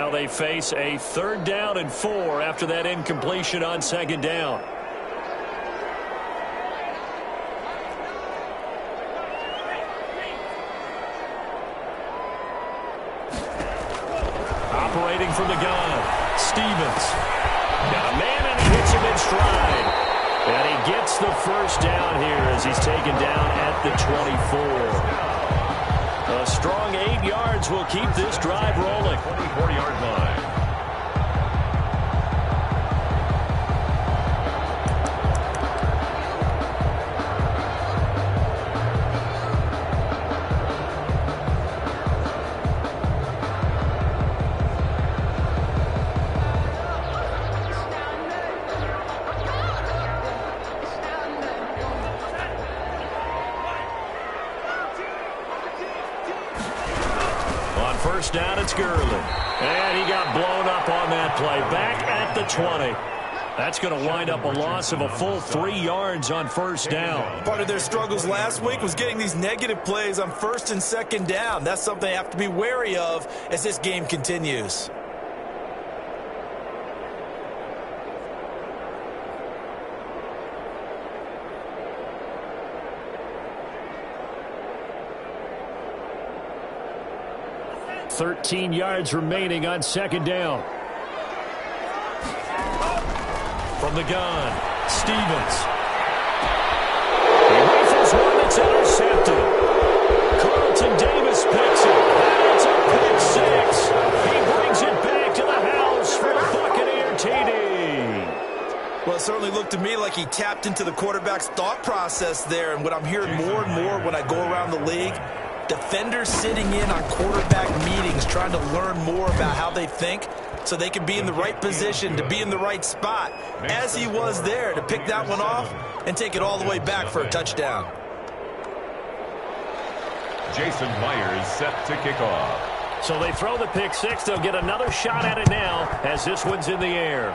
Now they face a 3rd down and 4 after that incompletion on 2nd down. Operating from the gun, Stevens. Got a man and he hits him in stride. And he gets the 1st down here as he's taken down at the 24. A strong 8 yards will keep this drive rolling. 24-yard line. First down, it's Gurley. And he got blown up on that play. Back at the 20. That's going to wind up a loss of a full 3 yards on 1st down. Part of their struggles last week was getting these negative plays on 1st and 2nd down. That's something they have to be wary of as this game continues. $13 yards remaining on 2nd down. From the gun, Stevens. He rifles one that's intercepted. Carlton Davis picks it. And it's a pick 6. He brings it back to the house for the Buccaneer TD. Well, it certainly looked to me like he tapped into the quarterback's thought process there. And what I'm hearing more and more when I go around the league, defenders sitting in on quarterback meetings trying to learn more about how they think so they can be in the right position to be in the right spot, as he was there to pick that one off and take it all the way back for a touchdown. Jason Myers set to kick off. So they throw the pick 6. They'll get another shot at it now as this one's in the air.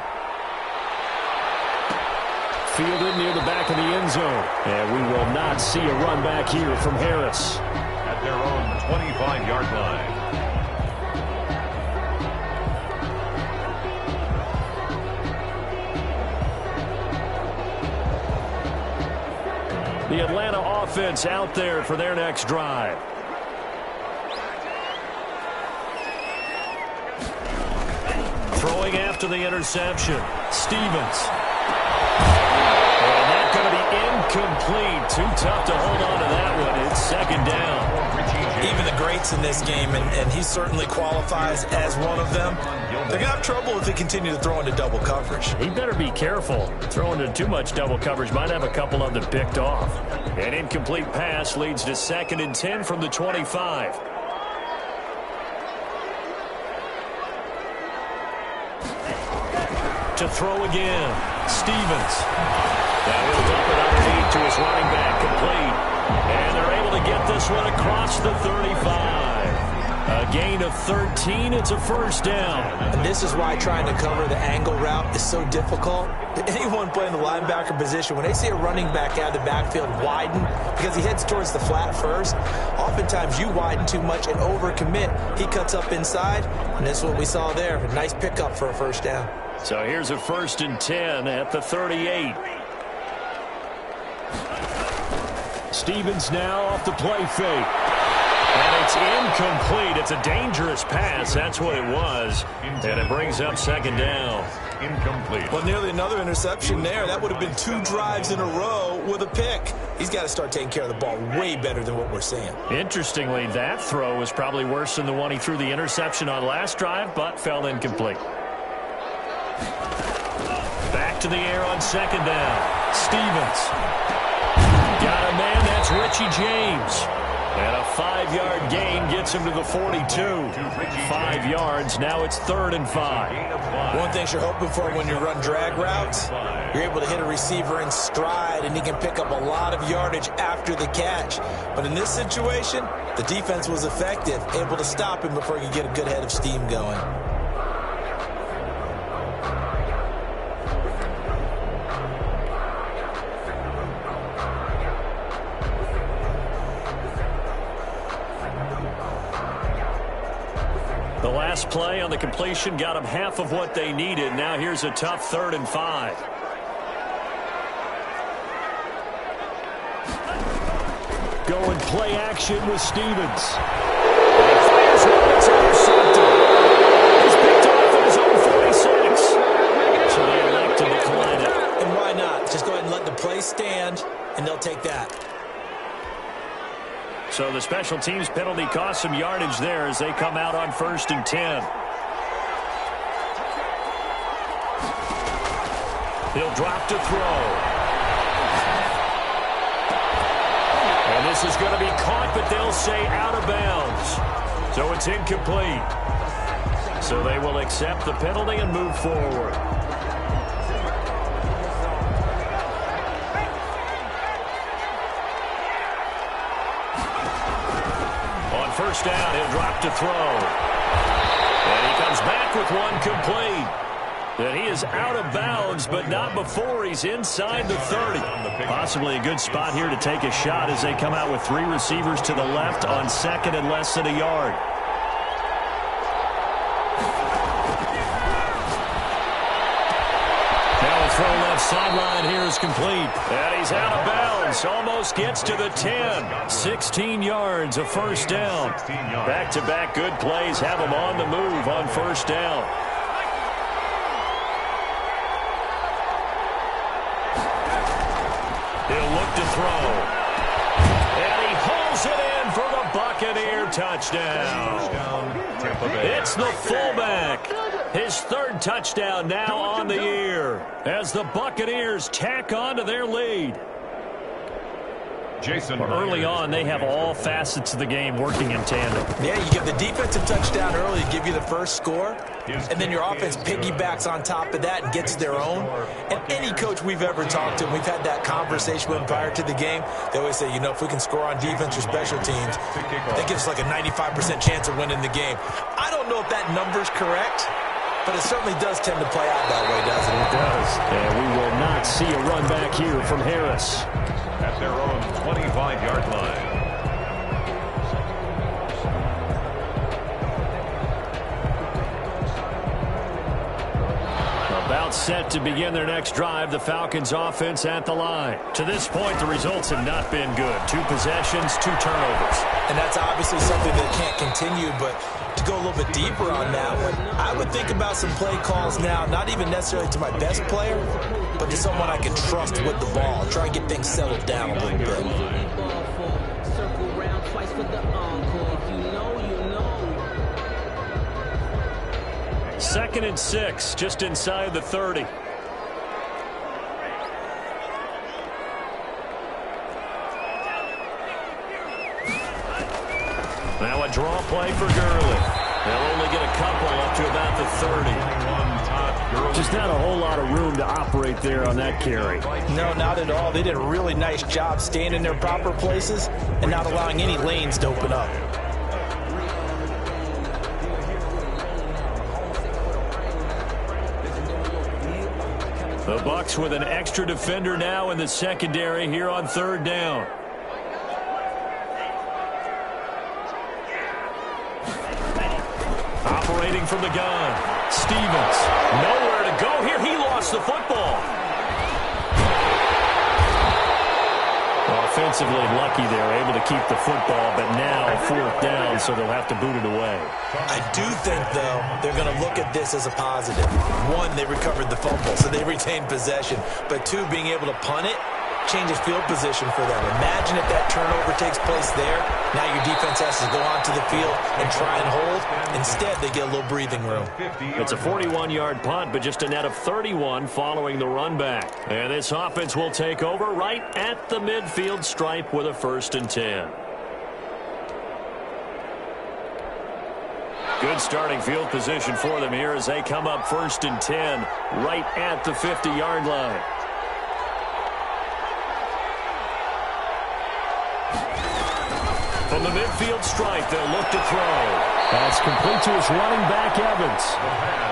Fielded near the back of the end zone. And we will not see a run back here from Harris. At their own 25-yard line. The Atlanta offense out there for their next drive. Throwing after the interception, Stevens. And that's going to be incomplete. Too tough to hold on to that one. It's 2nd down. Even the greats in this game, and he certainly qualifies as one of them, they're going to have trouble if they continue to throw into double coverage. He better be careful. Throwing into too much double coverage might have a couple of them picked off. An incomplete pass leads to 2nd and 10 from the 25. To throw again, Stevens. Now he'll dump it underneath to his running back, complete. And they're able to get this one across the 35. A gain of 13. It's a 1st down. And this is why trying to cover the angle route is so difficult. Anyone playing the linebacker position, when they see a running back out of the backfield widen because he heads towards the flat first, oftentimes you widen too much and overcommit. He cuts up inside, and that's what we saw there. A nice pickup for a 1st down. So here's a 1st and 10 at the 38. Stevens now off the play fake. And it's incomplete. It's a dangerous pass. That's what it was. And it brings up 2nd down. Incomplete. Well, nearly another interception there. That would have been 2 drives in a row with a pick. He's got to start taking care of the ball way better than what we're seeing. Interestingly, that throw was probably worse than the one he threw the interception on last drive, but fell incomplete. Back to the air on 2nd down. Stevens. Got a man, that's Richie James. And a 5-yard gain gets him to the 42. 5 yards, now it's 3rd and 5. One thing you're hoping for when you run drag routes, you're able to hit a receiver in stride, and he can pick up a lot of yardage after the catch. But in this situation, the defense was effective, able to stop him before he could get a good head of steam going. The last play on the completion got them half of what they needed. Now here's a tough 3rd and 5. Going play action with Stevens. He fires one that's intercepted. He's picked off at his own 46. So they elect to decline it. And why not? Just go ahead and let the play stand, and they'll take that. So the special teams penalty cost some yardage there as they come out on 1st and 10. He'll drop to throw. And this is going to be caught, but they'll say out of bounds. So it's incomplete. So they will accept the penalty and move forward. On 1st down, he'll drop to throw. And he comes back with one complete. And he is out of bounds, but not before he's inside the 30. Possibly a good spot here to take a shot as they come out with 3 receivers to the left on 2nd and less than a yard. Now a throw left sideline here is complete. And he's out of bounds. Almost gets to the 10. 16 yards, a 1st down. Back-to-back good plays have him on the move on 1st down. He'll look to throw. And he hauls it in for the Buccaneer touchdown. It's the fullback. His 3rd touchdown now on the year as the Buccaneers tack on to their lead. Early on, they have all facets of the game working in tandem. Yeah, you give the defensive touchdown early to give you the first score, and then your offense piggybacks on top of that and gets their own. And any coach we've ever talked to, and we've had that conversation with prior to the game, they always say, you know, if we can score on defense or special teams, that gives us like a 95% chance of winning the game. I don't know if that number's correct, but it certainly does tend to play out that way, doesn't it? It does. And we will not see a run back here from Harris. At their own 25-yard line. About set to begin their next drive, the Falcons offense at the line. To this point, the results have not been good. 2 possessions, 2 turnovers. And that's obviously something that can't continue, but to go a little bit deeper on that one, I would think about some play calls now, not even necessarily to my best player, but to someone I can trust with the ball. Try and get things settled down a little bit. 2nd and 6, just inside the 30. Now a draw play for Gurley. They'll only get a couple up to about the 30. Just not a whole lot of room to operate there on that carry. No, not at all. They did a really nice job staying in their proper places and not allowing any lanes to open up. The Bucs with an extra defender now in the secondary here on 3rd down. Operating from the gun. Stevens. Nowhere to go here. He lost the football. Offensively lucky they're able to keep the football, but now 4th down, so they'll have to boot it away. I do think, though, they're going to look at this as a positive. 1, they recovered the fumble, so they retained possession. But 2, being able to punt it changes field position for them. Imagine if that turnover takes place there. Now your defense has to go onto the field and try and hold. Instead, they get a little breathing room. It's a 41-yard punt, but just a net of 31 following the run back. And this offense will take over right at the midfield stripe with a 1st and 10. Good starting field position for them here as they come up 1st and 10 right at the 50-yard line. From the midfield stripe, they'll look to throw. That's complete to his running back, Evans.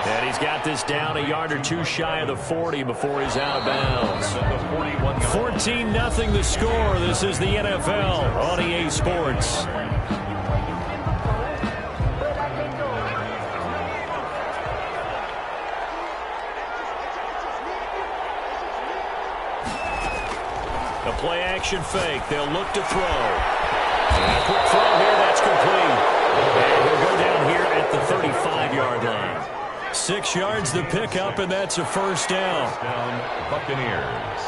And he's got this down a yard or 2 shy of the 40 before he's out of bounds. 14-0 the score. This is the NFL on EA Sports. A play-action fake. They'll look to throw. And a quick throw here. That's complete. And he'll go down here at the 35-yard line. 6 yards the pickup, and that's a first down. First down, Buccaneers.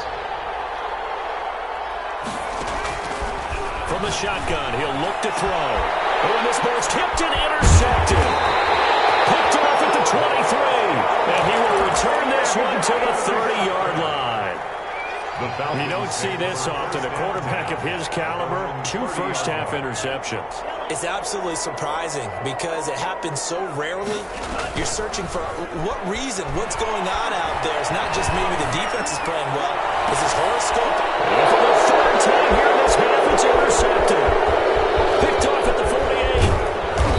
From the shotgun, he'll look to throw. Oh, and this ball's tipped and intercepted. Picked off at the 23. And he will return this one to the 30-yard line. You don't see this often. A quarterback of his caliber, 2 first-half interceptions. It's absolutely surprising because it happens so rarely. You're searching for what reason, what's going on out there. It's not just maybe the defense is playing well. It's his horoscope. And for the 3rd time here in this half, it's intercepted. Picked off at the 48.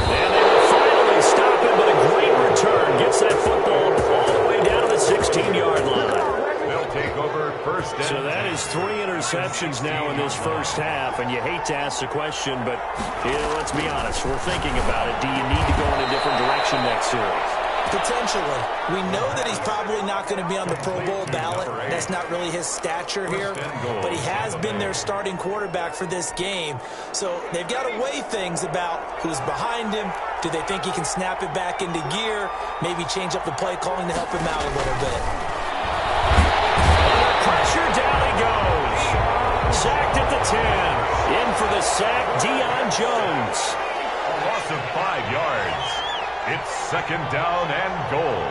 And they will finally stop him, but a great return gets that football all the way down to the 16-yard line. Take over first down. So that is 3 interceptions now in this first half, and you hate to ask the question, but let's be honest, we're thinking about it. Do you need to go in a different direction next series? Potentially. We know that he's probably not going to be on the Pro Bowl ballot. That's not really his stature here, but he has been their starting quarterback for this game. So they've got to weigh things about who's behind him. Do they think he can snap it back into gear? Maybe change up the play calling to help him out a little bit. Pressure, down he goes. Sacked at the 10. In for the sack, Deion Jones. A loss of 5 yards. It's 2nd down and goal.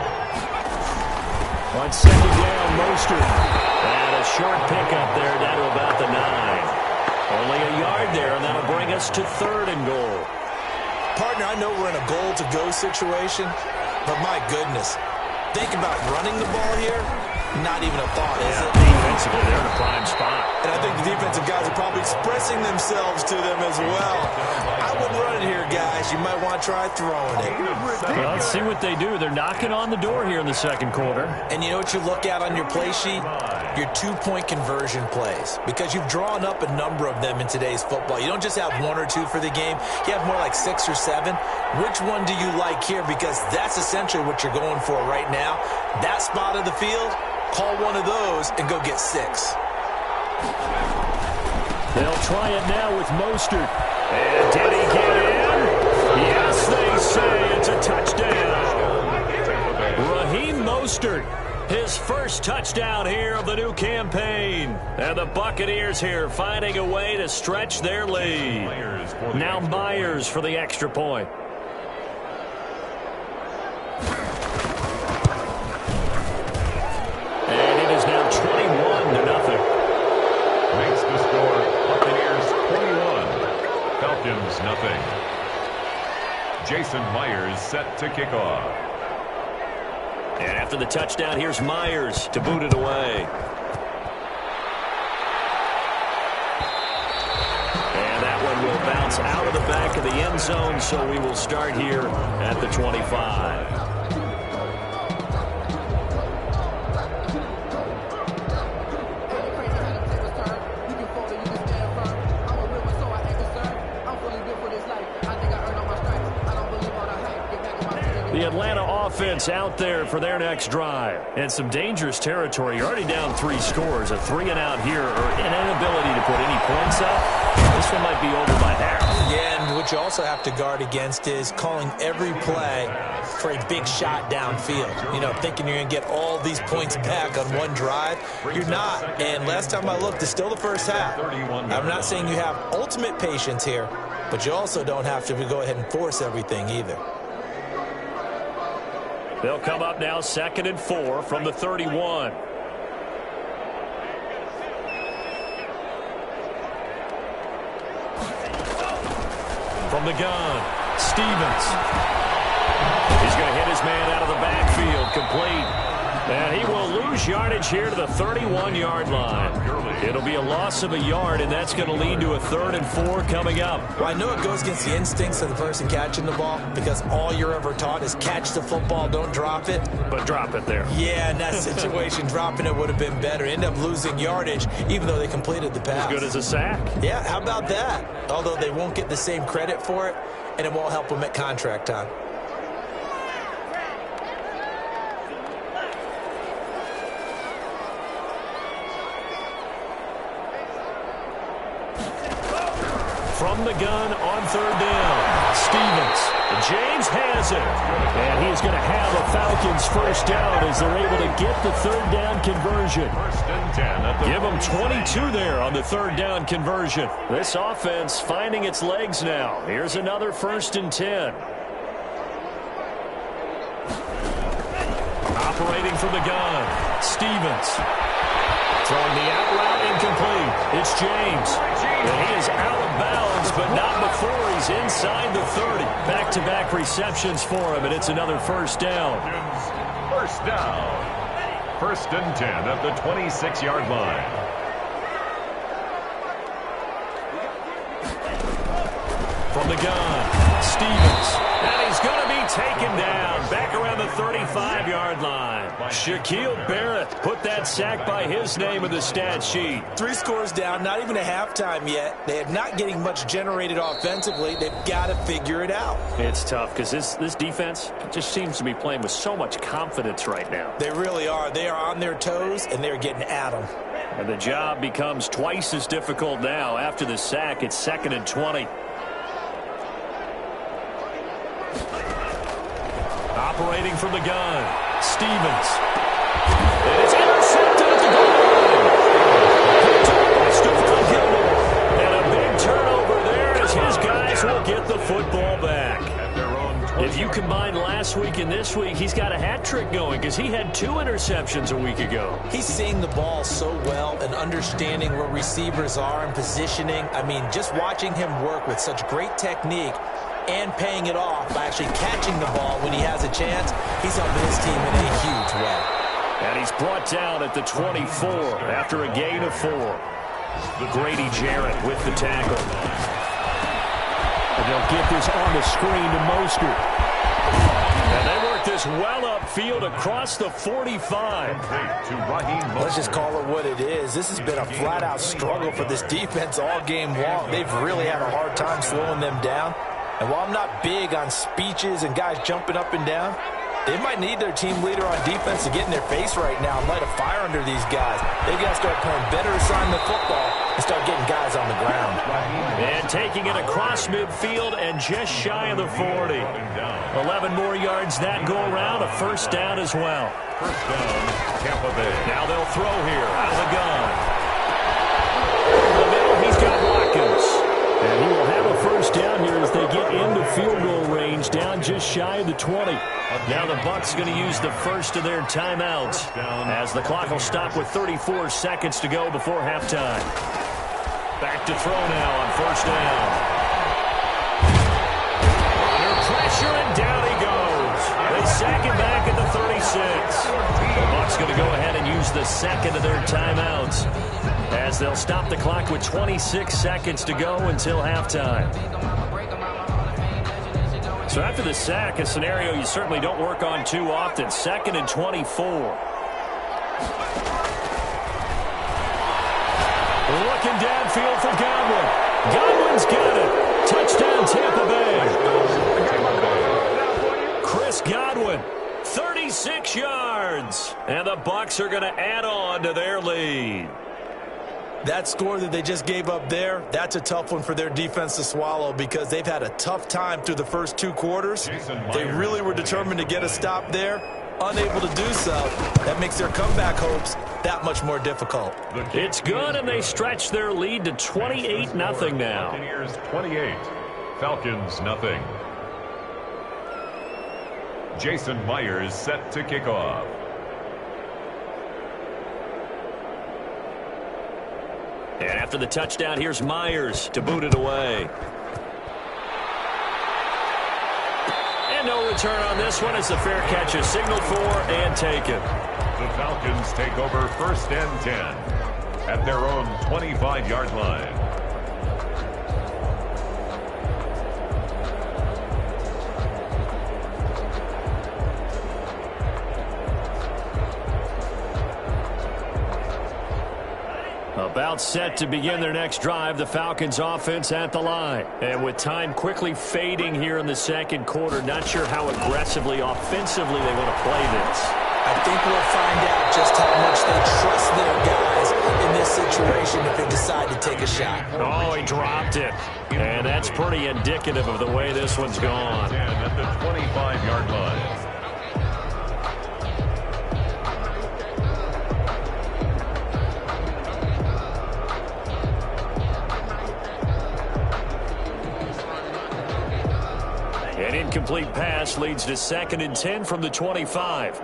On 2nd down, Mostert. And a short pickup there down to about the 9. Only a yard there, and that'll bring us to 3rd and goal. Partner, I know we're in a goal-to-go situation, but my goodness. Think about running the ball here. Not even a thought, is it? Defensively, they're in a prime spot. And I think the defensive guys are probably expressing themselves to them as well. I wouldn't run it here, guys. You might want to try throwing it. Well, let's see what they do. They're knocking on the door here in the 2nd quarter. And you know what you look at on your play sheet? Your 2-point conversion plays. Because you've drawn up a number of them in today's football. You don't just have 1 or 2 for the game. You have more like 6 or 7. Which one do you like here? Because that's essentially what you're going for right now. That spot of the field, call one of those and go get 6. They'll try it now with Mostert. And did he get in? Yes, they say it's a touchdown. Raheem Mostert, his first touchdown here of the new campaign. And the Buccaneers here finding a way to stretch their lead. Now Myers for the extra point. And it is now 21-0. Makes the score Buccaneers 21, Falcons nothing. Jason Myers set to kick off. And after the touchdown, here's Myers to boot it away. And that one will bounce out of the back of the end zone, so we will start here at the 25. The Atlanta offense out there for their next drive. And some dangerous territory. You're already down 3 scores. A 3-and-out here, or an inability to put any points up. This one might be over by half. Yeah, and what you also have to guard against is calling every play for a big shot downfield. You know, thinking you're going to get all these points back on one drive. You're not. And last time I looked, it's still the first half. I'm not saying you have ultimate patience here, but you also don't have to go ahead and force everything either. They'll come up now 2nd and 4 from the 31. From the gun, Stevens. He's going to hit his man out of the backfield, complete. And he will lose yardage here to the 31-yard line. It'll be a loss of a yard, and that's going to lead to a 3rd and 4 coming up. Well, I know it goes against the instincts of the person catching the ball because all you're ever taught is catch the football, don't drop it. But drop it there. Yeah, in that situation, dropping it would have been better. End up losing yardage, even though they completed the pass. As good as a sack. Yeah, how about that? Although they won't get the same credit for it, and it won't help them at contract time. From the gun on third down. Stevens. James has it. And he's going to have a Falcons first down as they're able to get the third down conversion. First and 10. Give them 22 there on the third down conversion. This offense finding its legs now. Here's another first and 10. Operating from the gun. Stevens. Throwing the out route incomplete. It's James. And he is out of bounds, but not before he's inside the 30. Back-to-back receptions for him, and it's another first down. First down. First and 10 at the 26-yard line. From the gun, Stevens. And he's going to be taken down back around the 35-yard line. Shaquille Barrett put that sack by his name in the stat sheet. 3 scores down, not even a halftime yet. They are not getting much generated offensively. They've got to figure it out. It's tough because this defense just seems to be playing with so much confidence right now. They really are. They are on their toes, and they're getting at them. And the job becomes twice as difficult now. After the sack, it's 2nd and 20. Operating from the gun, Stevens. And it's intercepted at the goal line. And a big turnover there as his guys will get the football back. If you combine last week and this week, he's got a hat trick going because he had 2 interceptions a week ago. He's seeing the ball so well and understanding where receivers are and positioning. I mean, just watching him work with such great technique and paying it off by actually catching the ball when he has a chance, he's helping his team in a huge way. And he's brought down at the 24 after a gain of 4. Grady Jarrett with the tackle. And they'll get this on the screen to Mostert. And they work this well upfield across the 45. Let's just call it what it is. This has been a flat-out struggle for this defense all game long. They've really had a hard time slowing them down. And while I'm not big on speeches and guys jumping up and down, they might need their team leader on defense to get in their face right now and light a fire under these guys. They've got to start playing better assignment football and start getting guys on the ground. And taking it across midfield and just shy of the 40. 11 more yards that go around, a first down as well. First down, Tampa Bay. Now they'll throw here out of the gun. In the middle, he's got Watkins. And he will have a first down here as they get into field goal range, down just shy of the 20. Now the Bucs going to use the first of their timeouts as the clock will stop with 34 seconds to go before halftime. Back to throw now on first down. Under pressure, and down he goes. They sack him back at the 36. The Bucs going to go ahead and use the second of their timeouts as they'll stop the clock with 26 seconds to go until halftime. So after the sack, a scenario you certainly don't work on too often. 2nd and 24. Looking downfield for Godwin. Godwin's got it. Touchdown, Tampa Bay. Chris Godwin, 36 yards. And the Bucs are going to add on to their lead. That score that they just gave up there, that's a tough one for their defense to swallow because they've had a tough time through the first 2 quarters. They really were determined to get a stop there, unable to do so. That makes their comeback hopes that much more difficult. It's good, and they stretch their lead to 28-0 now. Buccaneers 28, Falcons nothing. Jason Myers set to kick off. And after the touchdown, here's Myers to boot it away. And no return on this one as the fair catch is signaled for and taken. The Falcons take over first and 10 at their own 25-yard line. About set to begin their next drive, the Falcons offense at the line. And with time quickly fading here in the second quarter, not sure how aggressively, offensively they want to play this. I think we'll find out just how much they trust their guys in this situation if they decide to take a shot. Oh, he dropped it. And that's pretty indicative of the way this one's gone. At the 25-yard line. An incomplete pass leads to 2nd and 10 from the 25.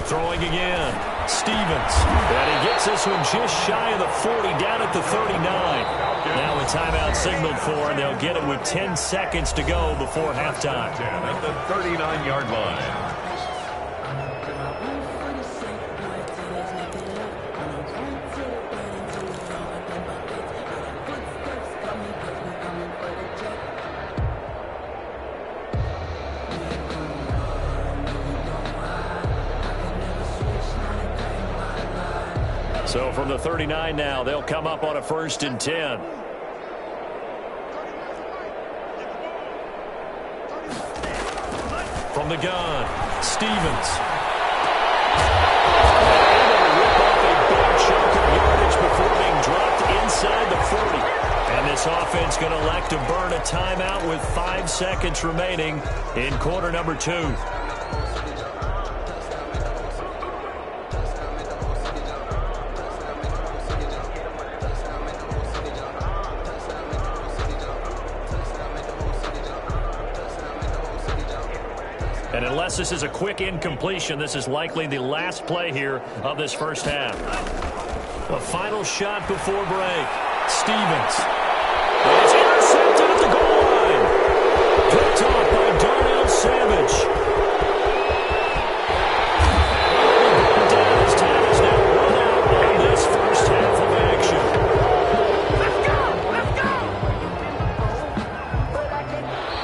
Throwing again. Stevens. And he gets this one just shy of the 40, down at the 39. Now a timeout signaled for, and they'll get it with 10 seconds to go before halftime. At the 39-yard line. So from the 39 now, they'll come up on a 1st and 10. From the gun, Stevens. Able to rip off a big chunk of yardage before being dropped inside the 40. And this offense going to elect to burn a timeout with 5 seconds remaining in quarter number 2. And unless this is a quick incompletion, this is likely the last play here of this first half. A final shot before break. Stevens. It's intercepted at the goal line. Picked off by Darnell Savage. His time is now run out on this first half of action.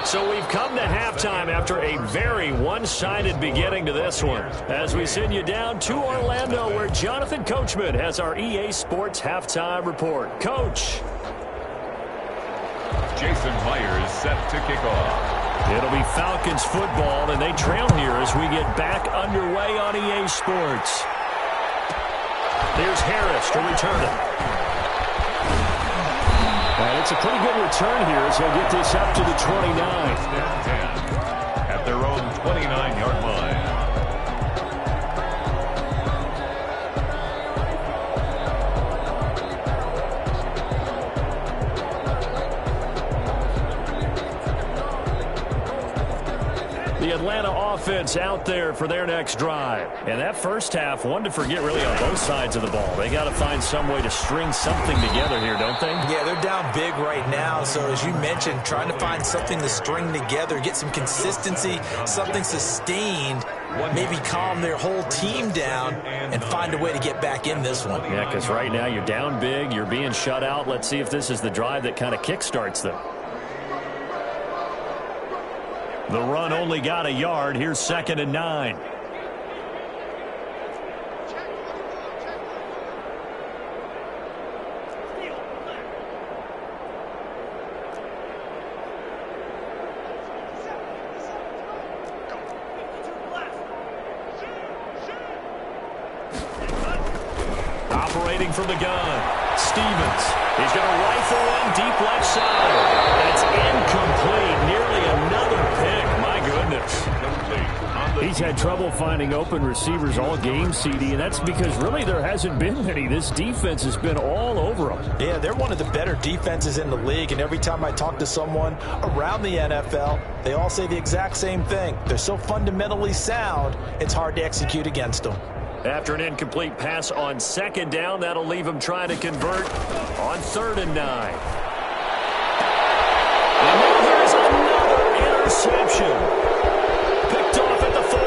So we've come to halftime after a very one-sided beginning to this one. As we send you down to Orlando, where Jonathan Coachman has our EA Sports Halftime Report. Coach. Jason Myers set to kick off. It'll be Falcons football, and they trail here as we get back underway on EA Sports. Here's Harris to return it. And it's a pretty good return here as he'll get this up to the 29. At their own 29-yard line. The Atlanta offense out there for their next drive. And that first half, one to forget really on both sides of the ball. They got to find some way to string something together here, don't they? Yeah, they're down big right now. So as you mentioned, trying to find something to string together, get some consistency, something sustained, maybe calm their whole team down and find a way to get back in this one. Yeah, because right now you're down big, you're being shut out. Let's see if this is the drive that kind of kickstarts them. The run only got a yard. Here's 2nd and 9. Operating from the gun, Stevens. He's going to rifle one deep left side. That's incomplete. Nearly another pick. My goodness. He's had trouble finding open receivers all game, CD, and that's because really there hasn't been many. This defense has been all over them. Yeah, they're one of the better defenses in the league, and every time I talk to someone around the NFL, they all say the exact same thing. They're so fundamentally sound, it's hard to execute against them. After an incomplete pass on 2nd down, that'll leave him trying to convert on 3rd and 9. And now there's another interception. Picked off at the 40.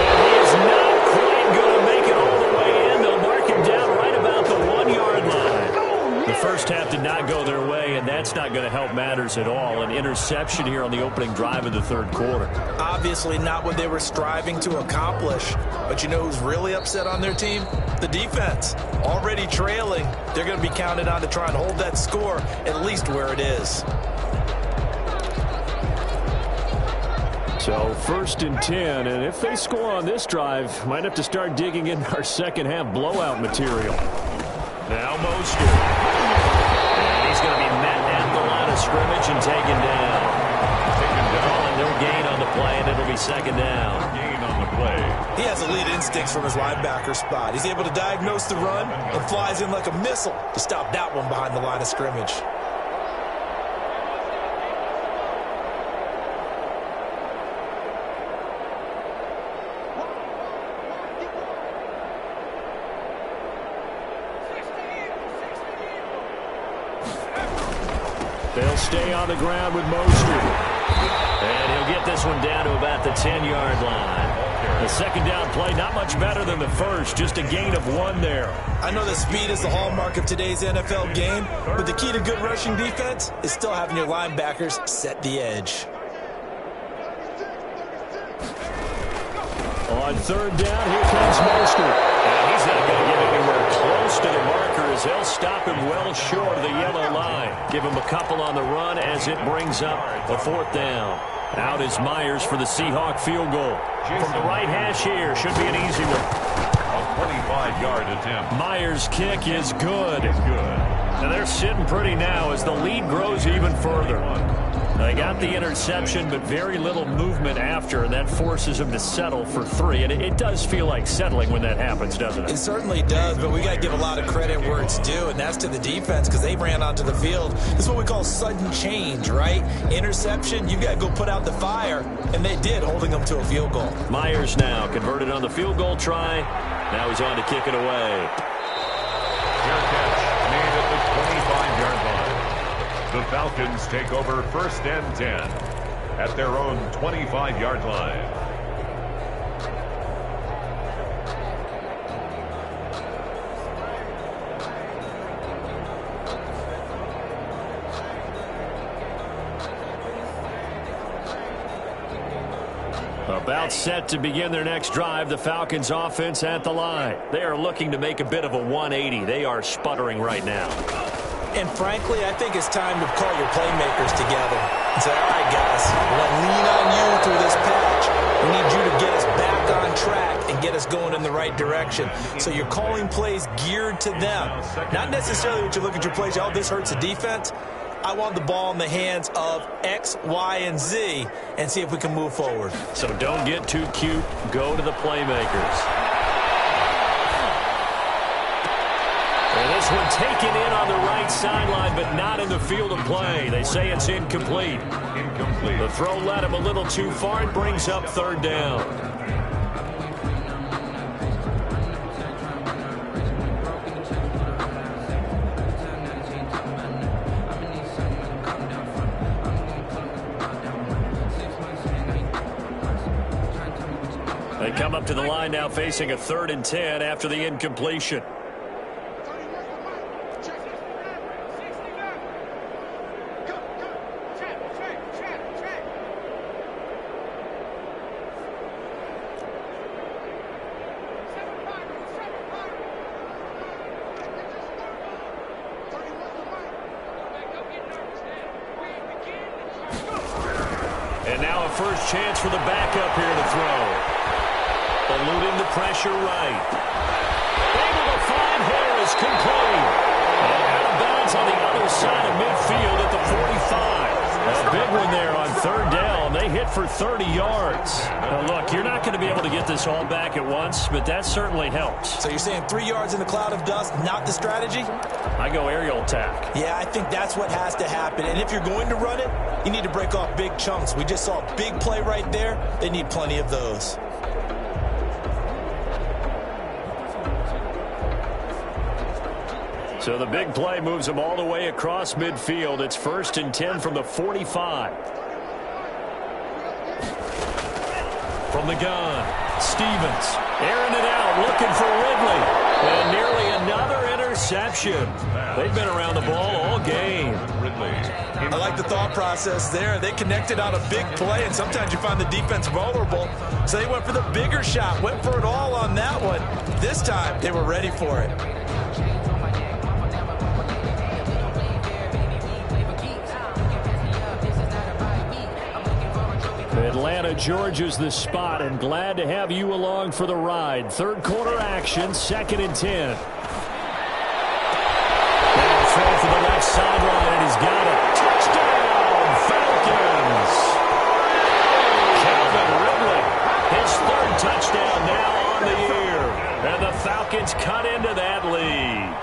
And he is not quite going to make it all the way in. They'll mark him down right about the 1-yard line. The first half did not go their way, and that's not going to help matters at all. An interception here on the opening drive of the 3rd quarter. Obviously not what they were striving to accomplish. But you know who's really upset on their team? The defense. Already trailing. They're going to be counted on to try and hold that score at least where it is. So 1st and 10, and if they score on this drive, might have to start digging in our second half blowout material. Now Mostert. And he's going to be met at the line of scrimmage and taken down. Calling no gain on the play, and it'll be 2nd down. Gain on the play. He has elite instincts from his linebacker spot. He's able to diagnose the run and flies in like a missile to stop that one behind the line of scrimmage. They'll stay on the ground with Mostert. And he'll get this one down to about the 10-yard line. The 2nd down play, not much better than the first, just a gain of 1 there. I know that speed is the hallmark of today's NFL game, but the key to good rushing defense is still having your linebackers set the edge. On 3rd down, here comes Mostert. And he's not going to get anywhere close to the marker as they'll stop him well short of the yellow line. Give him a couple on the run as it brings up a 4th down. Out is Myers for the Seahawk field goal. From the right hash here, should be an easy one. A 25-yard attempt. Myers' kick is good. And they're sitting pretty now as the lead grows even further. They got the interception, but very little movement after, and that forces them to settle for 3. And it does feel like settling when that happens, doesn't it? It certainly does, but we got to give a lot of credit where it's due, and that's to the defense because they ran onto the field. This is what we call sudden change, right? Interception, you got to go put out the fire, and they did, holding them to a field goal. Myers now converted on the field goal try. Now he's on to kick it away. Fair catch made at the 25-yard line. The Falcons take over 1st and 10 at their own 25-yard line. About set to begin their next drive, the Falcons offense at the line. They are looking to make a bit of a 180. They are sputtering right now. And frankly, I think it's time to call your playmakers together and say, all right, guys, we're going to lean on you through this patch. We need you to get us back on track and get us going in the right direction. So you're calling plays geared to them. Not necessarily what you look at your plays, oh, this hurts the defense. I want the ball in the hands of X, Y, and Z and see if we can move forward. So don't get too cute. Go to the playmakers. And this one taken in on the right sideline, but not in the field of play. They say it's incomplete. The throw led him a little too far. It brings up 3rd down. They come up to the line now facing a 3rd and 10 after the incompletion. And now a first chance for the backup here to throw. Eluding the pressure right. Able to find Harris, complete. And out of bounds on the other side of midfield at the 45. A big one there on 3rd down. They hit for 30 yards. Now look, you're not going to be able to get this all back at once, but that certainly helps. So you're saying 3 yards in a cloud of dust, not the strategy? I go aerial attack. Yeah, I think that's what has to happen. And if you're going to run it, you need to break off big chunks. We just saw a big play right there. They need plenty of those. So the big play moves them all the way across midfield. It's 1st and 10 from the 45. From the gun, Stevens airing it out, looking for Ridley. And nearly another interception. They've been around the ball all game. I like the thought process there. They connected on a big play, and sometimes you find the defense vulnerable. So they went for the bigger shot, went for it all on that one. This time, they were ready for it. Atlanta Atlanta, Georgia's the spot, and glad to have you along for the ride. Third quarter action, 2nd and 10. Now throw for the left sideline, and he's got it. Touchdown, Falcons! Calvin Ridley, his 3rd touchdown now on the year. And the Falcons cut into that lead.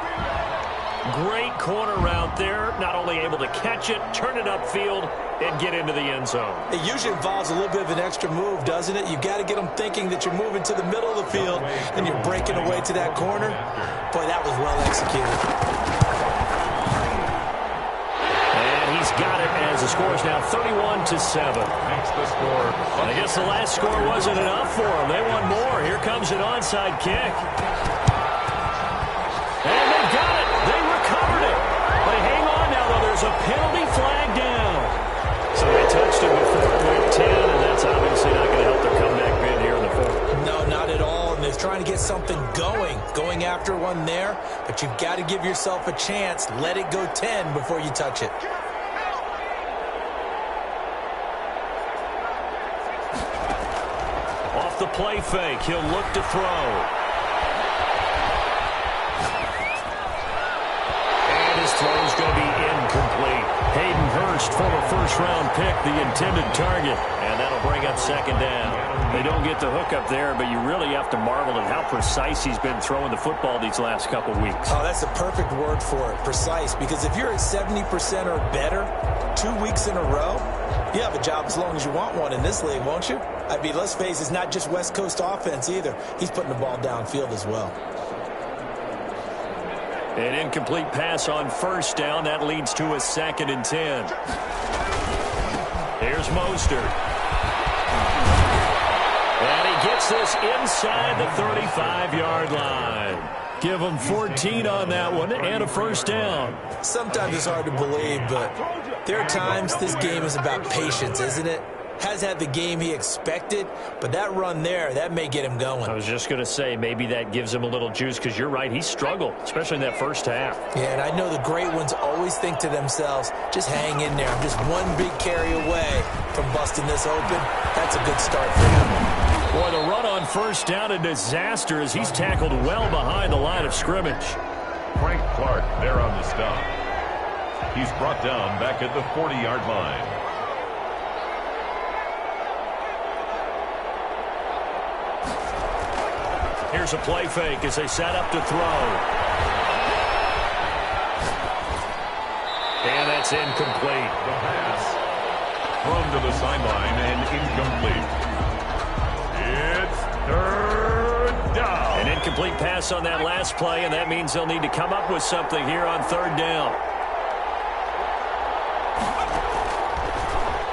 Great corner route there. Not only able to catch it, turn it upfield, and get into the end zone. It usually involves a little bit of an extra move, doesn't it? You've got to get them thinking that you're moving to the middle of the field and you're breaking away to that corner. Boy, that was well executed. And he's got it as the score is now 31-7. Makes the score. I guess the last score wasn't enough for them. They want more. Here comes an onside kick. And they got it. They recovered it. But hang on now, though. There's a penalty flag down. So they touched him before point 10, and that's obviously not going to help their comeback bid here in the 4th. No, not at all. And they're trying to get something going after one there. But you've got to give yourself a chance. Let it go 10 before you touch it. Off the play fake, he'll look to throw. Throw's going to be incomplete. Hayden Hurst, former first-round pick, the intended target. And that'll bring up 2nd down. They don't get the hook up there, but you really have to marvel at how precise he's been throwing the football these last couple weeks. Oh, that's the perfect word for it, precise. Because if you're at 70% or better 2 weeks in a row, you have a job as long as you want one in this league, won't you? I mean, let's face it, it's not just West Coast offense either. He's putting the ball downfield as well. An incomplete pass on 1st down. That leads to a 2nd and 10. Here's Mostert. And he gets this inside the 35-yard line. Give him 14 on that one and a 1st down. Sometimes it's hard to believe, but there are times this game is about patience, isn't it? Has had the game he expected, but that run there, that may get him going. I was just going to say, maybe that gives him a little juice, because you're right, he struggled, especially in that 1st half. Yeah, and I know the great ones always think to themselves, just hang in there. I'm just one big carry away from busting this open. That's a good start for him. Boy, the run on 1st down, a disaster as he's tackled well behind the line of scrimmage. Frank Clark there on the stop. He's brought down back at the 40-yard line. Here's a play fake as they set up to throw. And that's incomplete. The pass thrown to the sideline and incomplete. It's 3rd down. An incomplete pass on that last play, and that means they'll need to come up with something here on 3rd down.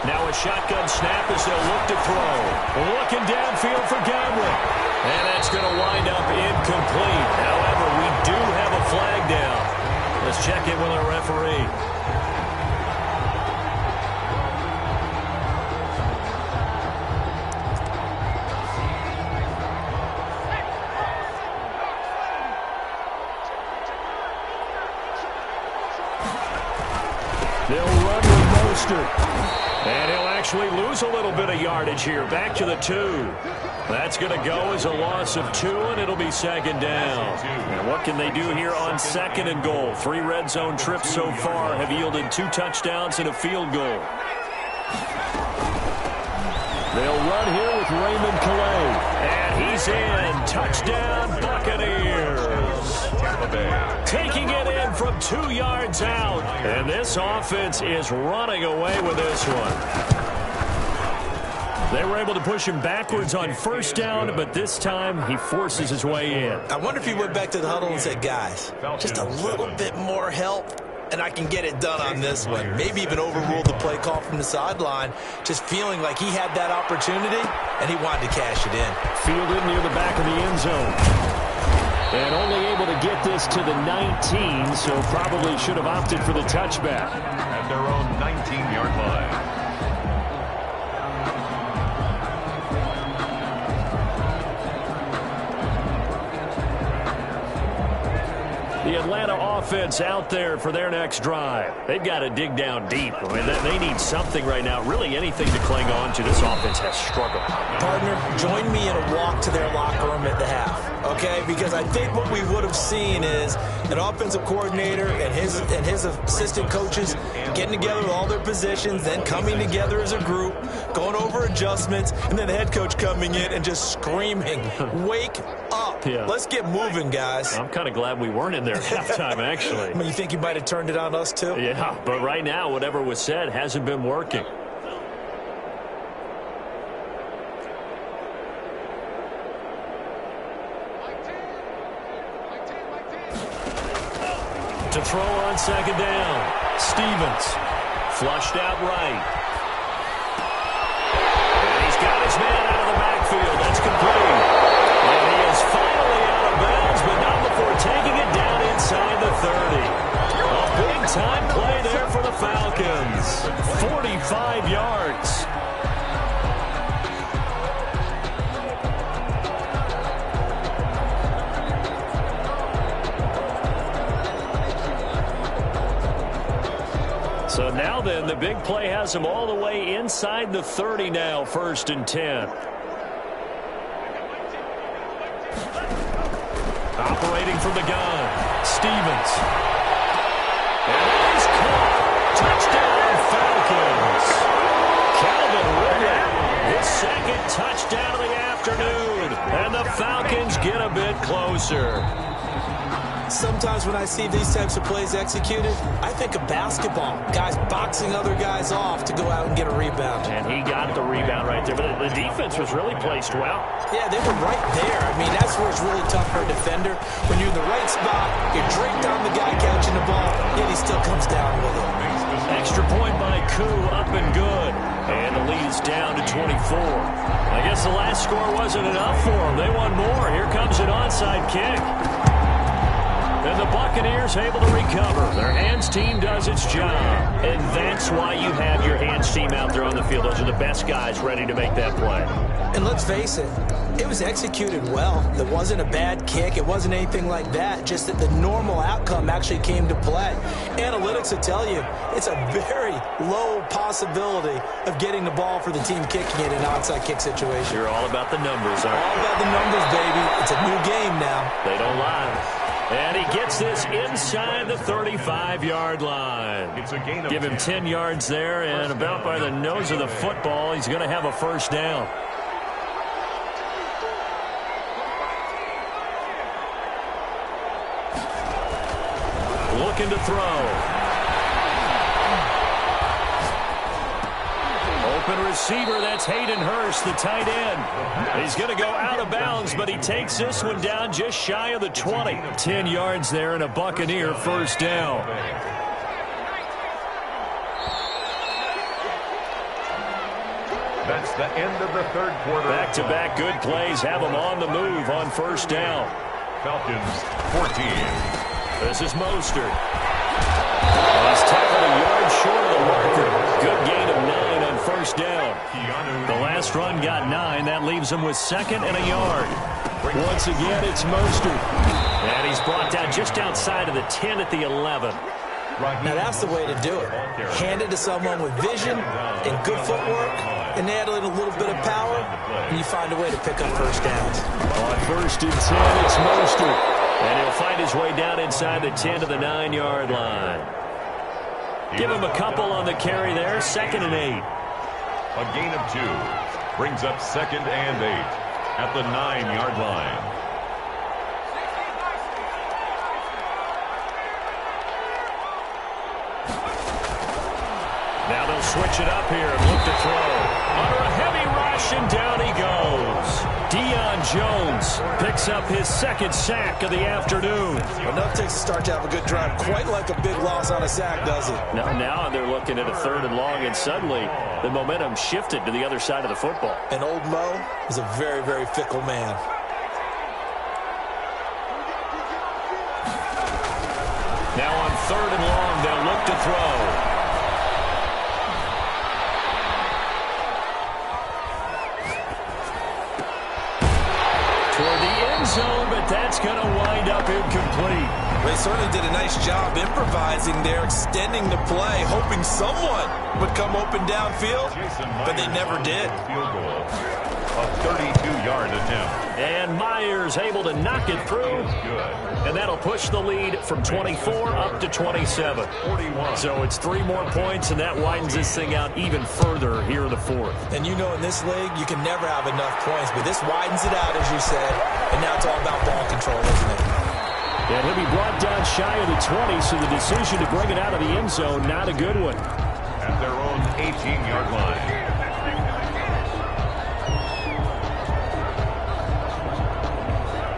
Now a shotgun snap as they'll look to throw. Looking downfield for Godwin. And that's going to wind up incomplete. However, we do have a flag down. Let's check in with our referee. They'll run with Mostert. And he'll actually lose a little bit of yardage here. Back to the 2. That's going to go as a loss of 2, and it'll be 2nd down. And what can they do here on 2nd and goal? 3 red zone trips so far have yielded 2 touchdowns and a field goal. They'll run here with Raymond Calais. And he's in. Touchdown, Buccaneers. Tampa Bay. Taking it in from 2 yards out. And this offense is running away with this one. They were able to push him backwards on 1st down, but this time he forces his way in. I wonder if he went back to the huddle and said, guys, just a little bit more help, and I can get it done on this one. Maybe even overruled the play call from the sideline, just feeling like he had that opportunity, and he wanted to cash it in. Fielded near the back of the end zone. And only able to get this to the 19, so probably should have opted for the touchback. At their own 19-yard line. The Atlanta offense out there for their next drive. They've got to dig down deep. I mean, they need something right now, really anything to cling on to. This offense has struggled. Partner, join me in a walk to their locker room at the half, okay? Because I think what we would have seen is an offensive coordinator and his assistant coaches getting together with all their positions, then coming together as a group, going over adjustments, and then the head coach coming in and just screaming, wake up. Yeah. Let's get moving, guys. I'm kind of glad we weren't in there at halftime, actually. I mean, you think he might have turned it on us, too? Yeah, but right now, whatever was said hasn't been working. To throw on second down. Stevens flushed out right. And he's got his man out of the backfield. That's complete. And he is finally out of bounds, but not before taking it down inside the 30. A big-time play there for the Falcons. 45 yards. So now then, the big play has him all the way inside the 30 now, 1st and 10. Operating from the gun, Stevens. And he's caught. Touchdown, Falcons. Calvin Ridley, his second touchdown of the afternoon. And the Falcons get a bit closer. Sometimes when I see these types of plays executed, I think of basketball. Guys boxing other guys off to go out and get a rebound. And he got the rebound right there. But the defense was really placed well. Yeah, they were right there. I mean, that's where it's really tough for a defender. When you're in the right spot, you're draped on the guy catching the ball, yet he still comes down with it. Extra point by Koo, up and good. And the lead is down to 24. I guess the last score wasn't enough for them. They want more. Here comes an onside kick. And the Buccaneers able to recover. Their hands team does its job. And that's why you have your hands team out there on the field. Those are the best guys ready to make that play. And let's face it, it was executed well. It wasn't a bad kick. It wasn't anything like that. Just that the normal outcome actually came to play. Analytics will tell you it's a very low possibility of getting the ball for the team kicking it in an onside kick situation. You're all about the numbers, aren't you? All about the numbers, baby. It's a new game now. They don't lie. And he gets this inside the 35-yard line. It's a gain of Give him 10 yards there, and about by the nose of the football, he's going to have a first down. Looking to throw. Open receiver, that's Hayden Hurst, the tight end. He's going to go out of bounds, but he takes this one down just shy of the 20. 10 yards there and a Buccaneer first down. That's the end of the third quarter. Back-to-back good plays have them on the move on first down. Falcons 14. This is Mostert. He's tackled a yard short of the marker. Good gain of 9 on first down. The last run got 9. That leaves him with second and a yard. Once again, it's Mostert. And he's brought down just outside of the 10 at the 11. Now, that's the way to do it. Hand it to someone with vision and good footwork, and add in a little bit of power, and you find a way to pick up first downs. On first and 10, it's Mostert. And he'll find his way down inside the 10 to the 9-yard line. Give him a couple on the carry there, 2nd and 8. A gain of 2 brings up 2nd and 8 at the 9-yard line. Now they'll switch it up here and look to throw. Under a heavy rush, and down he goes. Deion Jones picks up his 2nd sack of the afternoon. Enough takes a start to have a good drive. Quite like a big loss on a sack, does it? Now they're looking at a 3rd and long, and suddenly the momentum shifted to the other side of the football. And old Mo is a very, very fickle man. Now on 3rd and long, they'll look to throw. Toward the end zone, but that's going to wind up incomplete. They certainly did a nice job improvising there, extending the play, hoping someone would come open downfield, but they never did. Field goal, a 32-yard attempt. And Myers able to knock it through. Good. And that'll push the lead from 24 up to 27. 41. So it's 3 more points, and that widens this thing out even further here in the fourth. And you know in this league, you can never have enough points, but this widens it out, as you said, and now it's all about ball control, isn't it? And he'll be brought down shy of the 20, so the decision to bring it out of the end zone, not a good one. At their own 18-yard line.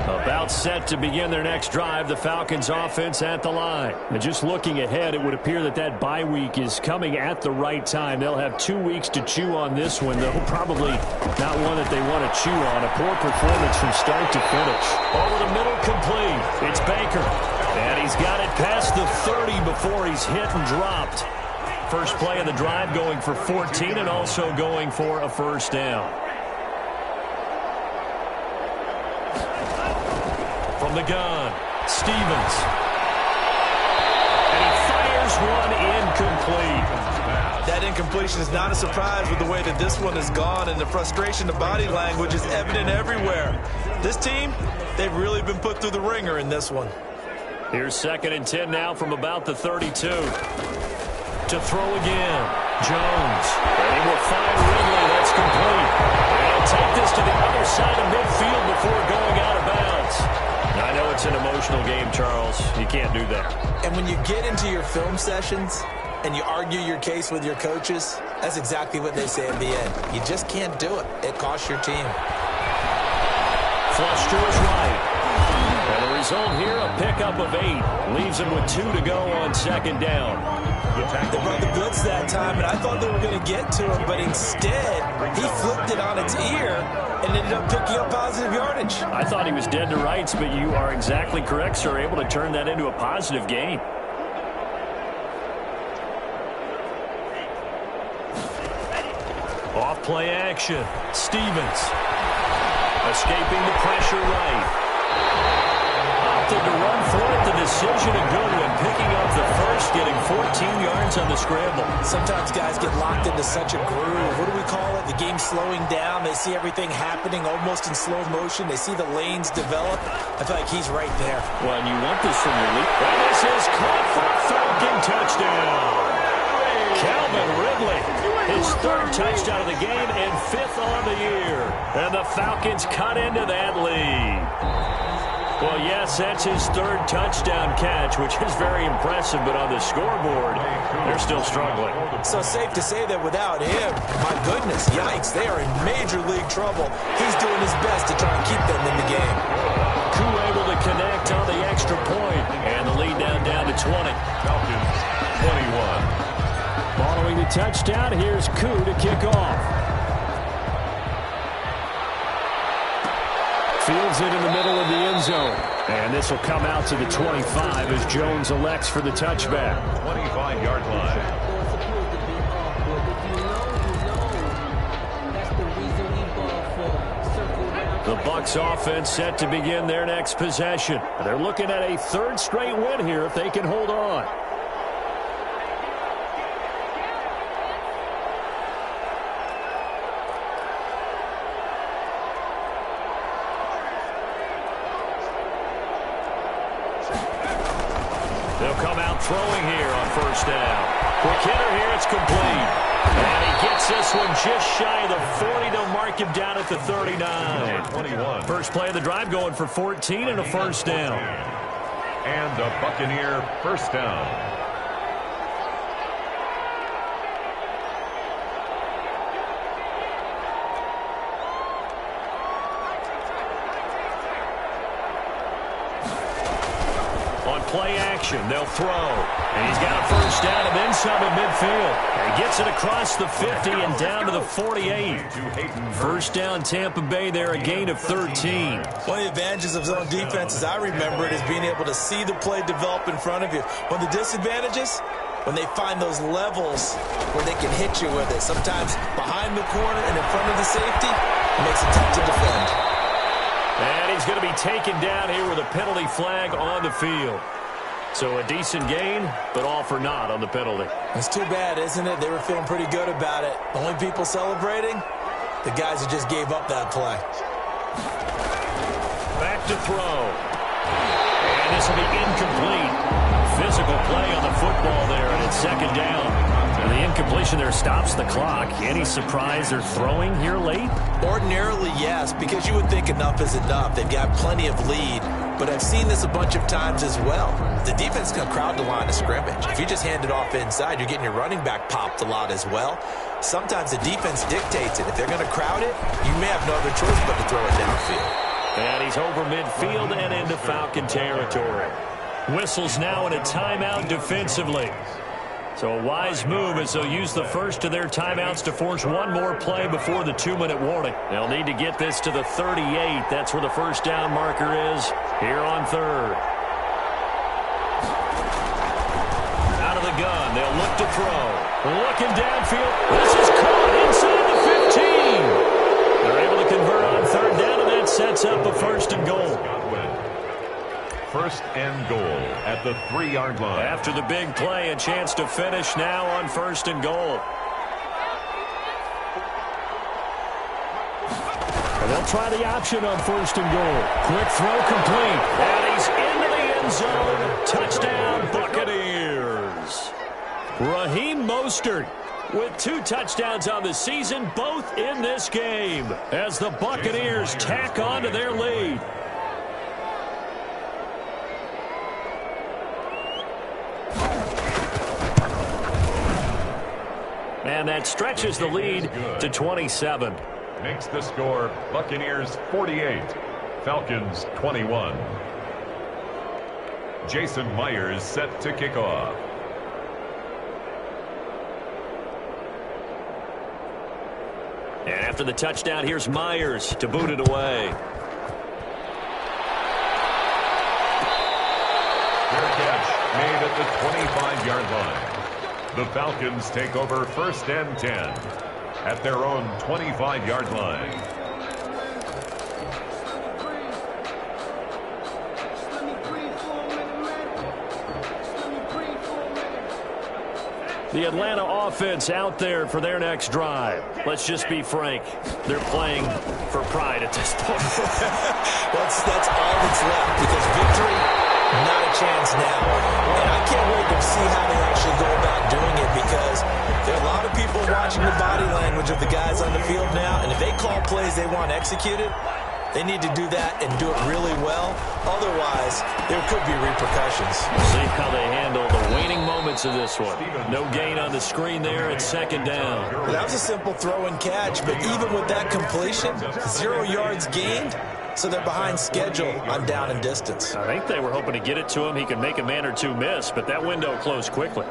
About set to begin their next drive, the Falcons offense at the line. And just looking ahead, it would appear that that bye week is coming at the right time. They'll have 2 weeks to chew on this one, though probably not one that they want to chew on. A poor performance from start to finish. Over the middle, complete. It's Baker. And he's got it past the 30 before he's hit and dropped. First play of the drive going for 14 and also going for a first down. From the gun, Stevens. And he fires one incomplete. That incompletion is not a surprise with the way that this one has gone, and the frustration, the body language is evident everywhere. This team, they've really been put through the ringer in this one. Here's 2nd and 10 now from about the 32. To throw again, Jones. And he will find Ridley. That's complete. And he'll take this to the other side of midfield before going out of bounds. I know it's an emotional game, Charles. You can't do that. And when you get into your film sessions and you argue your case with your coaches, that's exactly what they say at the end. You just can't do it. It costs your team. Flush to his right. And the result here, a pickup of 8. Leaves him with 2 to go on 2nd down. They brought the blitz that time, and I thought they were going to get to him, but instead, he flipped it on its ear and ended up picking up positive yardage. I thought he was dead to rights, but you are exactly correct, sir. Able to turn that into a positive gain. Off play action. Stevens. Escaping the pressure right. Opted to run for it. The decision a good one. Picking up the first, getting 14 yards on the scramble. Sometimes guys get locked into such a groove. What do we call it? The game's slowing down. They see everything happening almost in slow motion. They see the lanes develop. I feel like he's right there. Well, and you want this from your lead. And this is caught for a Falcon touchdown. Calvin Ridley, his 3rd touchdown of the game and 5th on the year. And the Falcons cut into that lead. Well, yes, that's his 3rd touchdown catch, which is very impressive, but on the scoreboard, they're still struggling. So safe to say that without him, my goodness, yikes, they are in major league trouble. He's doing his best to try and keep them in the game. Koo able to connect on the extra point, and the lead down to 20. Falcons, 21. Following the touchdown, here's Koo to kick off. Fields it in the middle of the end zone. And this will come out to the 25 as Jones elects for the touchback. 25-yard line. The Bucs offense set to begin their next possession. They're looking at a 3rd straight win here if they can hold on. They'll come out throwing here on 1st down. Quick hitter here, it's complete. And he gets this one just shy of the 40 to mark him down at the 39. 21. First play of the drive going for 14 and a first down. And a Buccaneer first down. Play action, they'll throw. And he's got a first down and then some at midfield. And he gets it across the 50 and down to the 48. First down Tampa Bay there, a gain of 13. One of the advantages of zone defense, as I remember it, is being able to see the play develop in front of you. One of the disadvantages, when they find those levels where they can hit you with it. Sometimes behind the corner and in front of the safety, it makes it tough to defend. And he's going to be taken down here with a penalty flag on the field. So a decent gain, but all for naught on the penalty. It's too bad, isn't it? They were feeling pretty good about it. The only people celebrating, the guys who just gave up that play. Back to throw. And this will be incomplete. Physical play on the football there, and it's second down. And the incompletion there stops the clock. Any surprise they're throwing here late? Ordinarily, yes, because you would think enough is enough. They've got plenty of lead, but I've seen this a bunch of times as well. The defense can crowd the line of scrimmage. If you just hand it off inside, you're getting your running back popped a lot as well. Sometimes the defense dictates it. If they're going to crowd it, you may have no other choice but to throw it downfield. And he's over midfield and into Falcon territory. Whistles now in a timeout defensively. So a wise move as they'll use the first of their timeouts to force one more play before the 2-minute warning. They'll need to get this to the 38. That's where the first down marker is here on third. Out of the gun, they'll look to throw. Looking downfield. This is caught inside the 15. They're able to convert on third down, and that sets up a first and goal. First and goal at the 3-yard line. After the big play, a chance to finish now on first and goal. And they'll try the option on first and goal. Quick throw complete. And he's into the end zone. Touchdown, Buccaneers. Raheem Mostert with 2 touchdowns on the season, both in this game, as the Buccaneers tack on to their lead. And that stretches the lead to 27. Makes the score Buccaneers 48, Falcons 21. Jason Myers set to kick off. And after the touchdown, here's Myers to boot it away. Fair catch made at the 25-yard line. The Falcons take over first and 10 at their own 25-yard line. The Atlanta offense out there for their next drive. Let's just be frank. They're playing for pride at this point. That's all that's left, because victory, not a chance now. And I can't wait to see how they actually go about doing it, because there are a lot of people watching the body language of the guys on the field now, and if they call plays they want executed, they need to do that and do it really well. Otherwise, there could be repercussions. See how they handle the waning moments of this one. No gain on the screen there. It's second down. Well, that was a simple throw and catch, but even with that completion, 0 yards gained, so they're behind schedule on down and distance. I think they were hoping to get it to him. He could make a man or two miss, but that window closed quickly.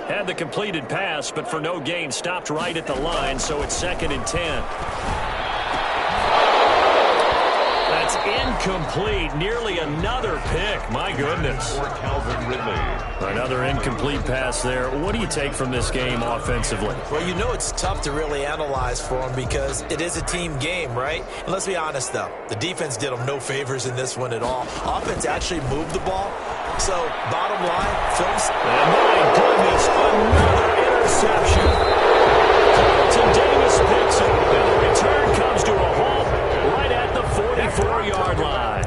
Had the completed pass, but for no gain, stopped right at the line, so it's second and 10. That's incomplete. Nearly another pick. My goodness. Another incomplete pass there. What do you take from this game offensively? Well, you know it's tough to really analyze for them because it is a team game, right? And let's be honest, though. The defense did them no favors in this one at all. Offense actually moved the ball. So, bottom line, films. And my goodness, another interception. Carlton Davis picks it. And the return comes to a halt right at the 44-yard line.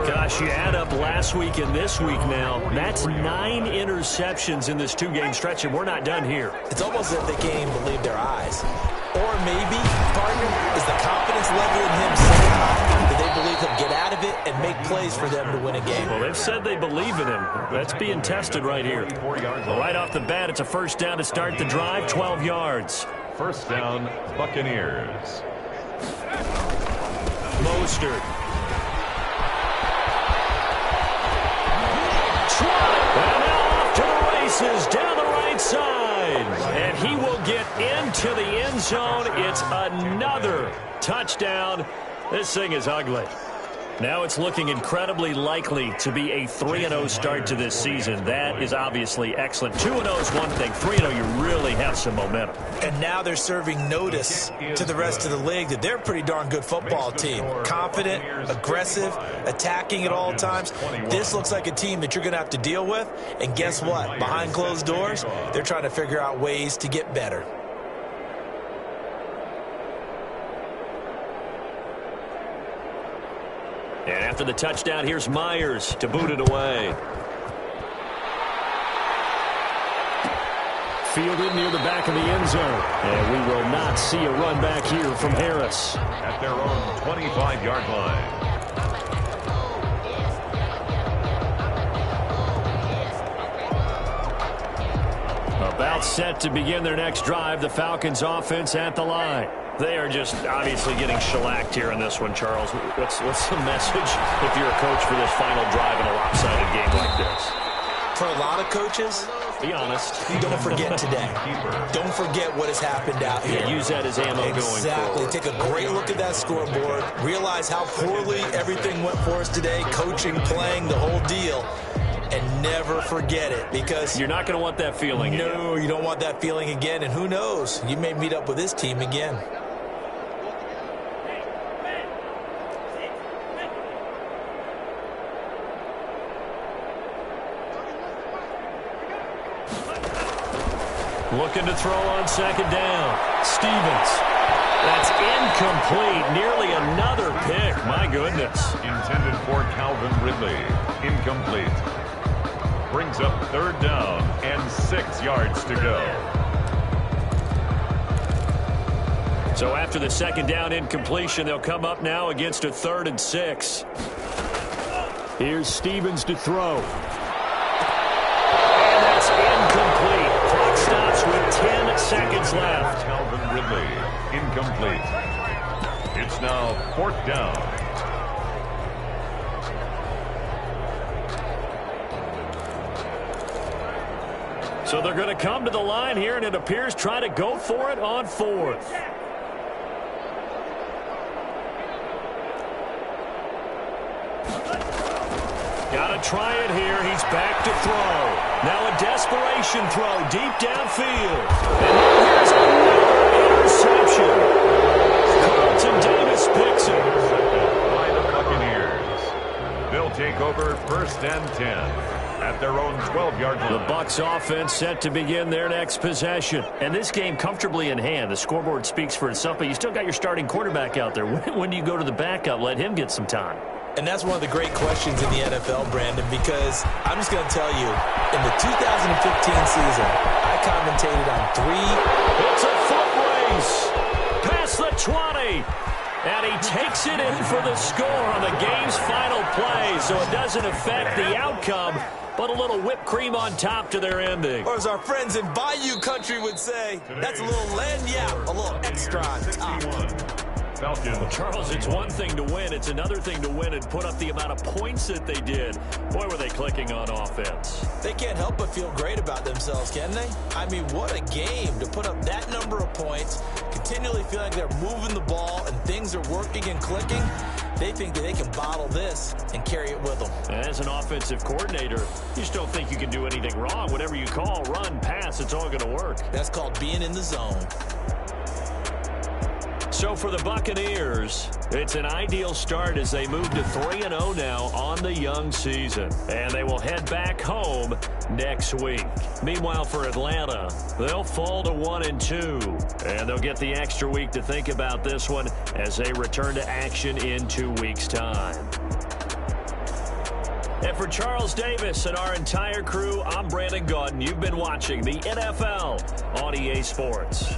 Gosh, you add up last week and this week now. That's 9 interceptions in this 2-game stretch, and we're not done here. It's almost as if they can't even believe their eyes. Or maybe, partner, is the confidence level in him so high that they believe he'll get out of it and make plays for them to win a game. Well, they've said they believe in him. That's being tested right here. Right off the bat, it's a first down to start the drive, 12 yards. First down, Buccaneers. Mostert. And now off to the races down the right side. And he will get into the end zone. It's another touchdown. This thing is ugly. Now it's looking incredibly likely to be a 3-0 start to this season. That is obviously excellent. 2-0 is one thing. 3-0, you really have some momentum. And now they're serving notice to the rest of the league that they're a pretty darn good football team. Confident, aggressive, attacking at all times. This looks like a team that you're going to have to deal with. And guess what? Behind closed doors, they're trying to figure out ways to get better. And after the touchdown, here's Myers to boot it away. Fielded near the back of the end zone. And we will not see a run back here from Harris. At their own 25-yard line. About set to begin their next drive, the Falcons offense at the line. They are just obviously getting shellacked here in this one, Charles. What's the message if you're a coach for this final drive in a lopsided game like this? For a lot of coaches, be honest. Don't forget today. Don't forget what has happened out here. Yeah, use that as ammo going forward. Exactly. Take a great look at that scoreboard. Realize how poorly everything went for us today. Coaching, playing, the whole deal. And never forget it, because you're not going to want that feeling again. No, you don't want that feeling again. And who knows? You may meet up with this team again. Looking to throw on second down. Stevens. That's incomplete. Nearly another pick. My goodness. Intended for Calvin Ridley. Incomplete. Brings up third down and 6 yards to go. So after the second down incompletion, they'll come up now against a 3rd and 6. Here's Stevens to throw. And that's incomplete. Clock stops with 10 seconds left. Calvin Ridley. Incomplete. It's now 4th down. So they're going to come to the line here, and it appears try to go for it on 4th. Got to try it here. He's back to throw. Now a desperation throw deep downfield. And here's another interception. Carlton Davis picks it. By the Buccaneers. They'll take over 1st and 10. At their own 12-yard line. The Bucs offense set to begin their next possession. And this game comfortably in hand. The scoreboard speaks for itself, but you still got your starting quarterback out there. When do you go to the backup? Let him get some time. And that's one of the great questions in the NFL, Brandon, because I'm just going to tell you, in the 2015 season, I commentated on 3. It's a foot race. Past the 20. And he takes it in for the score on the game's final play, so it doesn't affect the outcome, but a little whipped cream on top to their ending. Or as our friends in Bayou Country would say, that's a little lagniappe, a little extra on top. Falcons. Charles, it's one thing to win. It's another thing to win and put up the amount of points that they did. Boy, were they clicking on offense. They can't help but feel great about themselves, can they? I mean, what a game to put up that number of points, continually feel like they're moving the ball and things are working and clicking. They think that they can bottle this and carry it with them. As an offensive coordinator, you just don't think you can do anything wrong. Whatever you call, run, pass, it's all going to work. That's called being in the zone. So for the Buccaneers, it's an ideal start as they move to 3-0 now on the young season. And they will head back home next week. Meanwhile, for Atlanta, they'll fall to 1-2. And they'll get the extra week to think about this one as they return to action in 2 weeks' time. And for Charles Davis and our entire crew, I'm Brandon Gaudin. You've been watching the NFL on EA Sports.